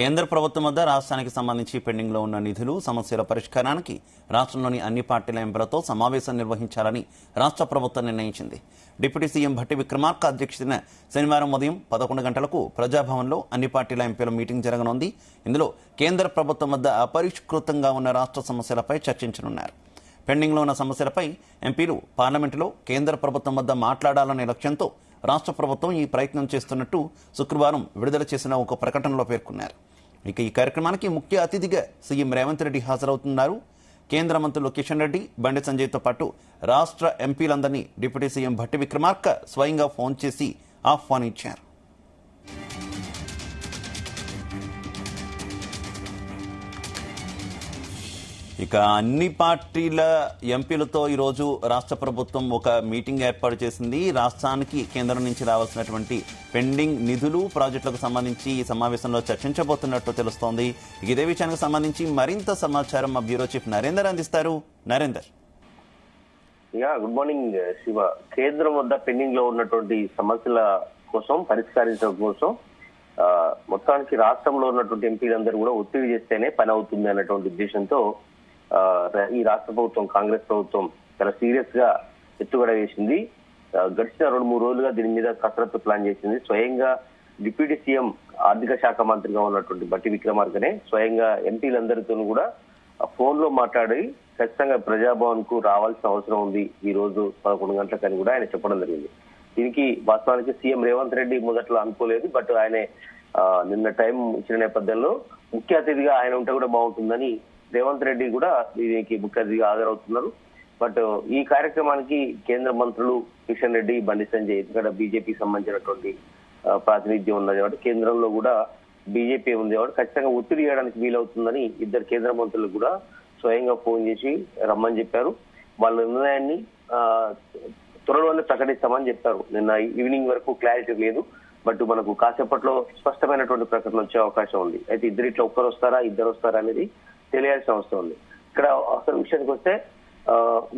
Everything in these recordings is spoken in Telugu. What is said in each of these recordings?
కేంద్ర ప్రభుత్వం వద్ద రాష్ట్రానికి సంబంధించి పెండింగ్ లో ఉన్న నిధులు సమస్యల పరిష్కారానికి రాష్ట్రంలోని అన్ని పార్టీల ఎంపీలతో సమావేశం నిర్వహించాలని రాష్ట్ర ప్రభుత్వం నిర్ణయించింది. డిప్యూటీ సీఎం భట్టి విక్రమార్క అధ్యక్షతన శనివారం ఉదయం 11 గంటలకు ప్రజాభవన్లో అన్ని పార్టీల ఎంపీల మీటింగ్ జరగనుంది. ఇందులో కేంద్ర ప్రభుత్వం వద్ద అపరిష్కృతంగా ఉన్న రాష్ట్ర సమస్యలపై చర్చించనున్నారు. పెండింగ్ లో ఉన్న సమస్యలపై ఎంపీలు పార్లమెంటులో కేంద్ర ప్రభుత్వం వద్ద మాట్లాడాలనే లక్ష్యంతో రాష్ట్ర ప్రభుత్వం ఈ ప్రయత్నం చేస్తున్నట్టు శుక్రవారం విడుదల చేసిన ఒక ప్రకటనలో పేర్కొన్నారు. ఇక ఈ కార్యక్రమానికి ముఖ్య అతిథిగా సీఎం రేవంత్ రెడ్డి హాజరవుతున్నారు. కేంద్ర మంత్రులు కిషన్ రెడ్డి, బండి సంజయ్తో పాటు రాష్ట్ర ఎంపీలందరినీ డిప్యూటీ సీఎం భట్టి విక్రమార్క స్వయంగా ఫోన్ చేసి ఆహ్వానించారు. ఇక అన్ని పార్టీల ఎంపీలతో ఈరోజు రాష్ట్ర ప్రభుత్వం ఒక మీటింగ్ ఏర్పాటు చేసింది. రాష్ట్రానికి కేంద్రం నుంచి రావాల్సినటువంటి పెండింగ్ నిధులు, ప్రాజెక్టులకు సంబంధించి ఈ సమావేశంలో చర్చించబోతున్నట్టు తెలుస్తోంది. ఇదే విషయానికి సంబంధించి మరింత సమాచారం మా బ్యూరో చీఫ్ నరేందర్ అందిస్తారు. నరేందర్. Good morning Shiva. కేంద్రం వద్ద పెండింగ్ లో ఉన్నటువంటి సమస్యల కోసం పరిష్కరించడం కోసం మొత్తానికి రాష్ట్రంలో ఉన్నటువంటి ఎంపీలందరూ కూడా ఒత్తిడి చేస్తేనే పని అవుతుంది అన్నటువంటి ఉద్దేశంతో ఈ రాష్ట్ర ప్రభుత్వం, కాంగ్రెస్ ప్రభుత్వం చాలా సీరియస్ గా ఎత్తుగడ వేసింది. గడిచిన 2-3 రోజులుగా దీని మీద కసరత్తు ప్లాన్ చేసింది. స్వయంగా డిప్యూటీ సీఎం ఆర్థిక శాఖ మంత్రిగా ఉన్నటువంటి భట్టి విక్రమార్కనే స్వయంగా ఎంపీలందరితో కూడా ఫోన్ లో మాట్లాడి ఖచ్చితంగా ప్రజాభవన్ కు రావాల్సిన అవసరం ఉంది ఈ రోజు 11 గంటలకని కూడా ఆయన చెప్పడం జరిగింది. దీనికి వాస్తవానికి సీఎం రేవంత్ రెడ్డి మొదట్లో అనుకోలేదు. బట్ ఆయన నిన్న టైం ఇచ్చిన నేపథ్యంలో ముఖ్య అతిథిగా ఆయన ఉంటే కూడా బాగుంటుందని రేవంత్ రెడ్డి కూడా దీనికి ముఖ్య అతిథిగా హాజరవుతున్నారు. బట్ ఈ కార్యక్రమానికి కేంద్ర మంత్రులు కిషన్ రెడ్డి, బండి సంజయ్, ఇక్కడ బీజేపీకి సంబంధించినటువంటి ప్రాతినిధ్యం ఉన్నది కాబట్టి కేంద్రంలో కూడా బీజేపీ ఉంది కాబట్టి ఖచ్చితంగా ఒత్తిడి చేయడానికి వీలవుతుందని ఇద్దరు కేంద్ర మంత్రులు కూడా స్వయంగా ఫోన్ చేసి రమ్మని చెప్పారు. వాళ్ళ నిర్ణయాన్ని త్వరలోనే ప్రకటిస్తామని చెప్పారు. నిన్న ఈవినింగ్ వరకు క్లారిటీ లేదు. బట్ మనకు కాసేపట్లో స్పష్టమైనటువంటి ప్రకటన వచ్చే అవకాశం ఉంది. అయితే ఇద్దరిట్లో ఒక్కరు వస్తారా, ఇద్దరు వస్తారా అనేది తెలియాల్సిన అవసరం ఉంది. ఇక్కడ అసలు విషయానికి వస్తే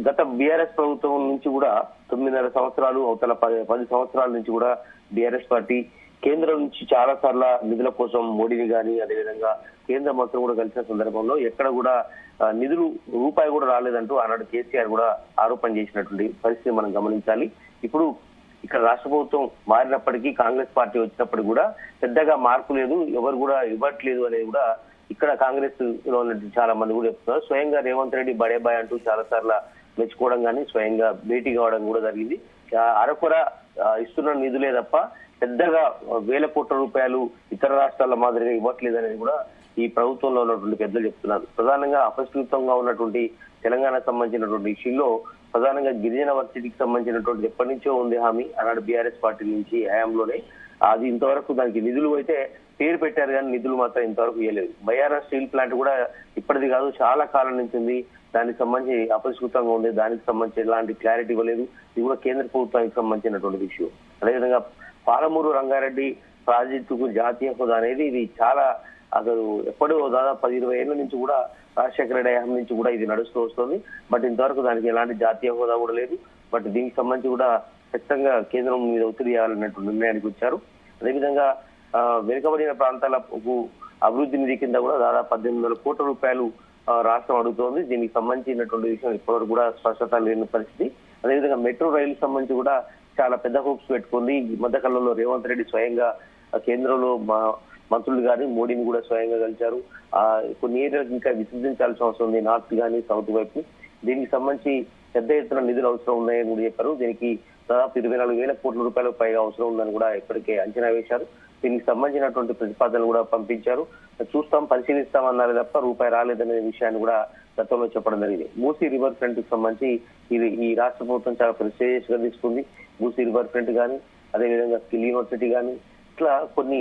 గత బీఆర్ఎస్ ప్రభుత్వం నుంచి కూడా 9.5 సంవత్సరాలు అవతల 10 సంవత్సరాల నుంచి కూడా బీఆర్ఎస్ పార్టీ కేంద్రం నుంచి చాలా సార్లు నిధుల కోసం మోడీని గాని అదేవిధంగా కేంద్ర మంత్రులు కూడా కలిసిన సందర్భంలో ఎక్కడ కూడా నిధులు రూపాయి కూడా రాలేదంటూ ఆనాడు కేసీఆర్ కూడా ఆరోపణ చేసినటువంటి పరిస్థితి మనం గమనించాలి. ఇప్పుడు ఇక్కడ రాష్ట్ర ప్రభుత్వం మారినప్పటికీ కాంగ్రెస్ పార్టీ వచ్చినప్పటికీ కూడా పెద్దగా మార్పు లేదు, ఎవరు కూడా ఇవ్వట్లేదు అనేది కూడా ఇక్కడ కాంగ్రెస్ లో చాలా మంది కూడా చెప్తున్నారు. స్వయంగా రేవంత్ రెడ్డి బడే బాయ్ అంటూ చాలా సార్లు మెచ్చుకోవడం కానీ స్వయంగా భేటీ కావడం కూడా జరిగింది. అరకొర ఇస్తున్న నిధులే తప్ప పెద్దగా వేల కోట్ల రూపాయలు ఇతర రాష్ట్రాల మాదిరిగా ఇవ్వట్లేదు అనేది కూడా ఈ ప్రభుత్వంలో ఉన్నటువంటి పెద్దలు చెప్తున్నారు. ప్రధానంగా అపరిష్కృతంగా ఉన్నటువంటి తెలంగాణకు సంబంధించినటువంటి ఇష్యూలో ప్రధానంగా గిరిజన వర్సిటీకి సంబంధించినటువంటి ఎప్పటి నుంచో ఉంది హామీ ఆనాడు బీఆర్ఎస్ పార్టీ నుంచి హయాంలోనే. అది ఇంతవరకు దానికి నిధులు అయితే పేరు పెట్టారు కానీ నిధులు మాత్రం ఇంతవరకు ఇవ్వలేదు. బయ్యారం స్టీల్ ప్లాంట్ కూడా ఇప్పటిది కాదు, చాలా కాలం నుంచి ఉంది. దానికి సంబంధించి అపరిష్కృతంగా ఉంది. దానికి సంబంధించి ఎలాంటి క్లారిటీ ఇవ్వలేదు. ఇది కూడా కేంద్ర ప్రభుత్వానికి సంబంధించినటువంటి ఇష్యూ. అదేవిధంగా పాలమూరు రంగారెడ్డి ప్రాజెక్టుకు జాతీయ హోదా అనేది ఇది చాలా అసలు ఎప్పుడూ దాదాపు 10-20 ఏళ్ల నుంచి కూడా రాజశేఖర రెడ్డి హయాం నుంచి కూడా ఇది నడుస్తూ వస్తుంది. బట్ ఇంతవరకు దానికి ఎలాంటి జాతీయ హోదా కూడా లేదు. బట్ దీనికి సంబంధించి కూడా ఖచ్చితంగా కేంద్రం మీద ఒత్తిడి చేయాలన్నటువంటి నిర్ణయానికి వచ్చారు. అదేవిధంగా వెనుకబడిన ప్రాంతాలకు అభివృద్ధి నిధి కింద కూడా దాదాపు 18,000 కోట్ల రూపాయలు రాష్ట్రం అడుగుతోంది. దీనికి సంబంధించినటువంటి విషయం ఇప్పటివరకు కూడా స్పష్టత లేని పరిస్థితి. అదేవిధంగా మెట్రో రైలు సంబంధించి కూడా చాలా పెద్ద హోప్స్ పెట్టుకుంది. ఈ మధ్యకాలంలో రేవంత్ రెడ్డి స్వయంగా కేంద్రంలో మంత్రులు గాని మోడీని కూడా స్వయంగా కలిశారు. కొన్ని ఏరియాలకు ఇంకా విసర్జించాల్సిన అవసరం ఉంది, నార్త్ గానీ సౌత్ వైపు. దీనికి సంబంధించి పెద్ద ఎత్తున నిధులు అవసరం ఉన్నాయని కూడా చెప్పారు. దీనికి దాదాపు 24,000 కోట్ల రూపాయలకు పైగా అవసరం ఉందని కూడా ఇప్పటికే అంచనా వేశారు. దీనికి సంబంధించినటువంటి ప్రతిపాదనలు కూడా పంపించారు. చూస్తాం, పరిశీలిస్తామన్నారు తప్ప రూపాయి రాలేదనే విషయాన్ని కూడా గతంలో చెప్పడం జరిగింది. మూసీ రివర్ ఫ్రంట్ కి సంబంధించి ఈ రాష్ట్ర ప్రభుత్వం చాలా ప్రెస్టీజియస్ గా తీసుకుంది. మూసీ రివర్ ఫ్రంట్ కానీ అదేవిధంగా స్కిల్ యూనివర్సిటీ కానీ ఇట్లా కొన్ని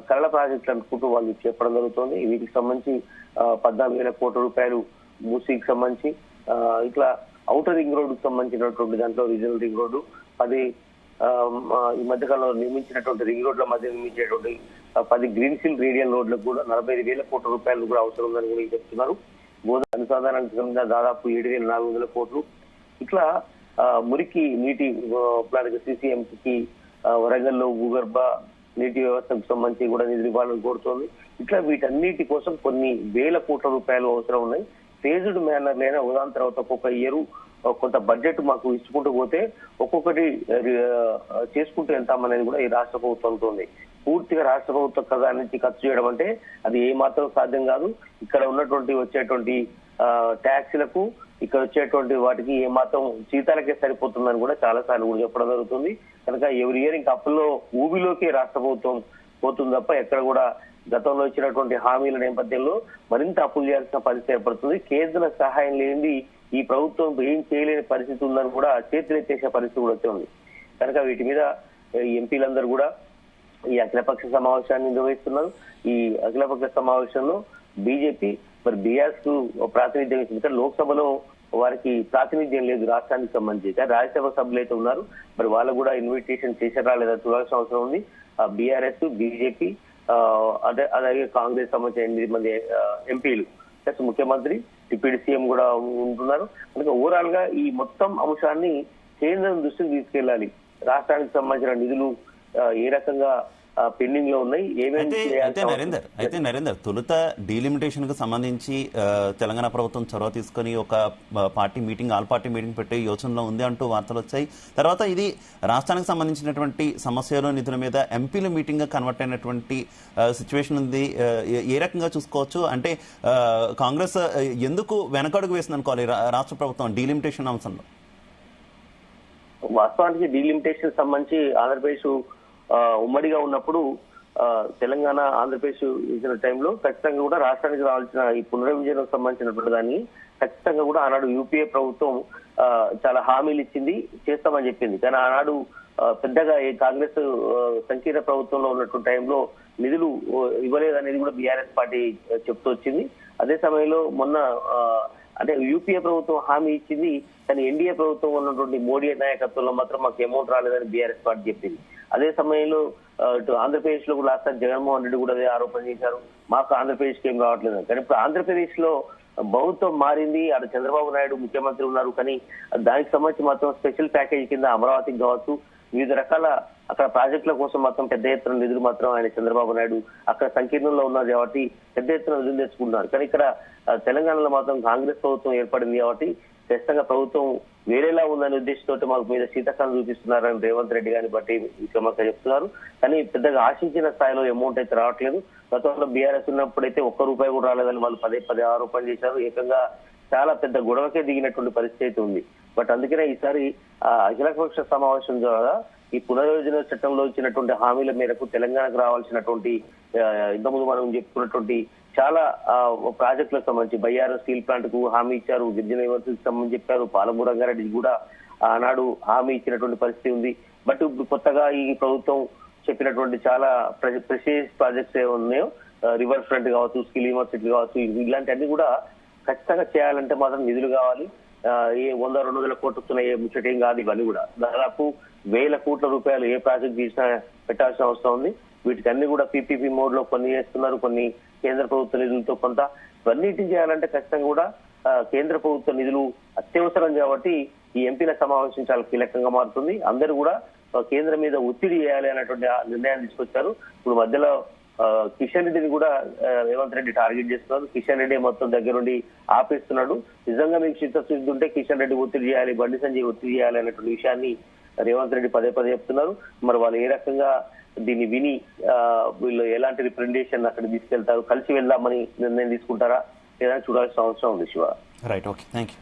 కరళ ప్రాజెక్టులు అనుకుంటూ వాళ్ళు చెప్పడం జరుగుతుంది. వీటికి సంబంధించి 14,000 కోట్ల రూపాయలు మూసీకి సంబంధించి, ఇట్లా ఔటర్ రింగ్ రోడ్డుకు సంబంధించినటువంటి దాంట్లో రీజనల్ రింగ్ రోడ్డు 10 ఈ మధ్యకాలంలో నిర్మించినటువంటి రింగ్ రోడ్ల మధ్య నిర్మించేటువంటి 10 గ్రీన్ ఫీల్డ్ రేడియల్ రోడ్లకు కూడా 45,000 కోట్ల రూపాయలు కూడా అవసరం ఉందని కూడా చెప్తున్నారు. గోదావరి అనుసంధానానికి దాదాపు 7,400 కోట్లు. ఇట్లా మురికి నీటి ప్లాంట్ సీసీఎంకి వరంగల్లో భూగర్భ నీటి వ్యవస్థకు సంబంధించి కూడా నిధులు ఇవ్వాలని కోరుతోంది. ఇట్లా వీటన్నిటి కోసం కొన్ని వేల కోట్ల రూపాయలు అవసరం ఉన్నాయి. ఫేజ్డ్ మేనర్ లేనా ఉదాహరణ తర్వాత ఒక్కొక్క ఇయర్ కొంత బడ్జెట్ మాకు ఇచ్చుకుంటూ పోతే ఒక్కొక్కటి చేసుకుంటూ వెళ్తామనేది కూడా ఈ రాష్ట్ర ప్రభుత్వంతో ఉంది. పూర్తిగా రాష్ట్ర ప్రభుత్వ ఖజానా నుంచి ఖర్చు చేయడం అంటే అది ఏ మాత్రం సాధ్యం కాదు. ఇక్కడ ఉన్నటువంటి వచ్చేటువంటి ట్యాక్స్లకు ఇక్కడ వచ్చేటువంటి వాటికి ఏ మాత్రం జీతాలకే సరిపోతుందని కూడా చాలా సార్లు కూడా చెప్పడం జరుగుతుంది. కనుక ఎవరి ఇయర్ ఇంకా అప్పుల్లో ఊబిలోకి రాష్ట్ర ప్రభుత్వం పోతుంది తప్ప ఎక్కడ కూడా గతంలో ఇచ్చినటువంటి హామీల నేపథ్యంలో మరింత అప్పులు చేయాల్సిన పరిస్థితి ఏర్పడుతుంది. కేంద్ర సహాయం లేని ఈ ప్రభుత్వం ఏం చేయలేని పరిస్థితి ఉందని కూడా చేతులెత్తేసే పరిస్థితి కూడా వచ్చింది. కనుక వీటి మీద ఈ ఎంపీలందరూ కూడా ఈ అఖిలపక్ష సమావేశాన్ని నిర్వహిస్తున్నారు. ఈ అఖిలపక్ష సమావేశంలో బీజేపీ మరి బీఆర్ఎస్ కు ప్రాతినిధ్యం ఇచ్చింది. లోక్సభలో వారికి ప్రాతినిధ్యం లేదు రాష్ట్రానికి సంబంధించి. రాజ్యసభ సభ్యులు అయితే ఉన్నారు, మరి వాళ్ళకు కూడా ఇన్విటేషన్ చేశారా లేదా చూడాల్సిన అవసరం ఉంది. బీఆర్ఎస్, బీజేపీ అలాగే కాంగ్రెస్ సంబంధించిన 8 మంది ఎంపీలు ప్లస్ ముఖ్యమంత్రి, డిప్యూటీ సీఎం కూడా ఉంటున్నారు. కనుక ఓవరాల్ గా ఈ మొత్తం అంశాన్ని కేంద్రం దృష్టికి తీసుకెళ్లాలి. రాష్ట్రానికి సంబంధించిన నిధులు ఏ రకంగా పెండింగ్ లో ఉన్నాయి, అయితే నరేందర్ తొలుత డీలిమిటేషన్ కు సంబంధించి తెలంగాణ ప్రభుత్వం చొరవ తీసుకుని ఒక party meeting, all party meeting పెట్టే యోచనలో ఉంది అంటూ వార్తలు వచ్చాయి. తర్వాత ఇది రాష్ట్రానికి సంబంధించినటువంటి సమస్యలు నిధుల మీద ఎంపీల మీటింగ్ గా కన్వర్ట్ అయినటువంటి సిచ్యువేషన్ ఉంది. ఏ రకంగా చూసుకోవచ్చు? అంటే కాంగ్రెస్ ఎందుకు వెనకడుగు వేసింది అనుకోవాలి రాష్ట్ర ప్రభుత్వం డీలిమిటేషన్ అంశంలో? వాస్తవానికి డీలిమిటేషన్ సంబంధించి ఆంధ్రప్రదేశ్ ఉమ్మడిగా ఉన్నప్పుడు తెలంగాణ ఆంధ్రప్రదేశ్ ఇచ్చిన టైంలో ఖచ్చితంగా కూడా రాష్ట్రానికి రావాల్సిన ఈ పునర్విభజనకు సంబంధించినటువంటి దాన్ని ఖచ్చితంగా కూడా ఆనాడు యూపీఏ ప్రభుత్వం చాలా హామీలు ఇచ్చింది, చేస్తామని చెప్పింది. కానీ ఆనాడు పెద్దగా ఈ కాంగ్రెస్ సంకీర్ణ ప్రభుత్వంలో ఉన్నటువంటి టైంలో నిధులు ఇవ్వలేదనేది కూడా బీఆర్ఎస్ పార్టీ చెప్తూ వచ్చింది. అదే సమయంలో మొన్న అంటే యూపీఏ ప్రభుత్వం హామీ ఇచ్చింది, కానీ ఎన్డీఏ ప్రభుత్వం ఉన్నటువంటి మోడీ నాయకత్వంలో మాత్రం మాకు అమౌంట్ రాలేదని బీఆర్ఎస్ పార్టీ చెప్పింది. అదే సమయంలో ఇటు ఆంధ్రప్రదేశ్ లో కూడా లాస్ట్ జగన్మోహన్ రెడ్డి కూడా అదే ఆరోపణ చేశారు, మాకు ఆంధ్రప్రదేశ్ కి ఏం రావట్లేదు. కానీ ఇప్పుడు ఆంధ్రప్రదేశ్ లో ప్రభుత్వం మారింది, అక్కడ చంద్రబాబు నాయుడు ముఖ్యమంత్రి ఉన్నారు. కానీ దానికి సంబంధించి మాత్రం స్పెషల్ ప్యాకేజీ కింద అమరావతికి కావచ్చు, వివిధ రకాల అక్కడ ప్రాజెక్టుల కోసం మాత్రం పెద్ద ఎత్తున నిధులు మాత్రం ఆయన చంద్రబాబు నాయుడు అక్కడ సంకీర్ణంలో ఉన్నారు కాబట్టి పెద్ద ఎత్తున నిధులు తెచ్చుకుంటున్నారు. కానీ ఇక్కడ తెలంగాణలో మాత్రం కాంగ్రెస్ ప్రభుత్వం ఏర్పడింది కాబట్టి ఖచ్చితంగా ప్రభుత్వం వేరేలా ఉందనే ఉద్దేశంతో మాకు మీద శీతకాలం చూపిస్తున్నారని రేవంత్ రెడ్డి గారిని బట్టి విక్రమార్క చెప్తున్నారు. కానీ పెద్దగా ఆశించిన స్థాయిలో అమౌంట్ అయితే రావట్లేదు. గతంలో బీఆర్ఎస్ ఉన్నప్పుడైతే ₹1 కూడా రాలేదని వాళ్ళు పదే ఆరోపణ చేశారు. ఏకంగా చాలా పెద్ద గొడవకే దిగినటువంటి పరిస్థితి ఉంది. బట్ అందుకనే ఈసారి అఖిలపక్ష సమావేశం ద్వారా ఈ పునర్యోజన చట్టంలో ఇచ్చినటువంటి హామీల మేరకు తెలంగాణకు రావాల్సినటువంటి ఇంతకుముందు మనం చెప్పుకున్నటువంటి చాలా ప్రాజెక్టులకు సంబంధించి బయ్యారం స్టీల్ ప్లాంట్ కు హామీ ఇచ్చారు, గిరిజన యూనివర్సిటీకి సంబంధించి చెప్పారు, పాలమూరు రంగారెడ్డికి కూడా ఆనాడు హామీ ఇచ్చినటువంటి పరిస్థితి ఉంది. బట్ ఇప్పుడు కొత్తగా ఈ ప్రభుత్వం చెప్పినటువంటి చాలా ప్రెసిడెన్స్ ప్రాజెక్ట్స్ ఏ ఉన్నాయో, రివర్ ఫ్రంట్ కావచ్చు, స్కిల్ యూనివర్సిటీ కావచ్చు, ఇలాంటివన్నీ కూడా ఖచ్చితంగా చేయాలంటే మాత్రం నిధులు కావాలి. ఏ 100-200 కోట్ల ఏ ముచ్చటేం కాదు. ఇవన్నీ కూడా దాదాపు ₹1000 కోట్ల ఏ ప్రాజెక్ట్ తీసినా పెట్టాల్సిన అవసరం ఉంది. వీటికన్నీ కూడా పీపీపీ మోడ్ లో కొన్ని చేస్తున్నారు, కొన్ని కేంద్ర ప్రభుత్వ నిధులతో కొంత. ఇవన్నిటిని చేయాలంటే ఖచ్చితంగా కూడా కేంద్ర ప్రభుత్వ నిధులు అత్యవసరం కాబట్టి ఈ ఎంపీల సమావేశం చాలా కీలకంగా మారుతుంది. అందరూ కూడా కేంద్రం మీద ఒత్తిడి చేయాలి అనేటువంటి నిర్ణయాన్ని తీసుకొచ్చారు. ఇప్పుడు మధ్యలో కిషన్ రెడ్డిని కూడా రేవంత్ రెడ్డి టార్గెట్ చేస్తున్నారు. కిషన్ రెడ్డి మొత్తం దగ్గరుండి ఆపేస్తున్నాడు. నిజంగా మీకు చిత్తశుద్ధి ఉంటే కిషన్ రెడ్డి ఒత్తిడి చేయాలి, బండి సంజయ్ ఒత్తిడి చేయాలి అనేటువంటి విషయాన్ని రేవంత్ రెడ్డి పదే చెప్తున్నారు. మరి వాళ్ళు ఏ రకంగా దీన్ని విని వీళ్ళు ఎలాంటి రిప్రజెంటేషన్ అక్కడ తీసుకెళ్తారు, కలిసి వెళ్దామని నిర్ణయం తీసుకుంటారా లేదా చూడాల్సిన అవసరం ఉంది. Shiva. Right, okay, thank you.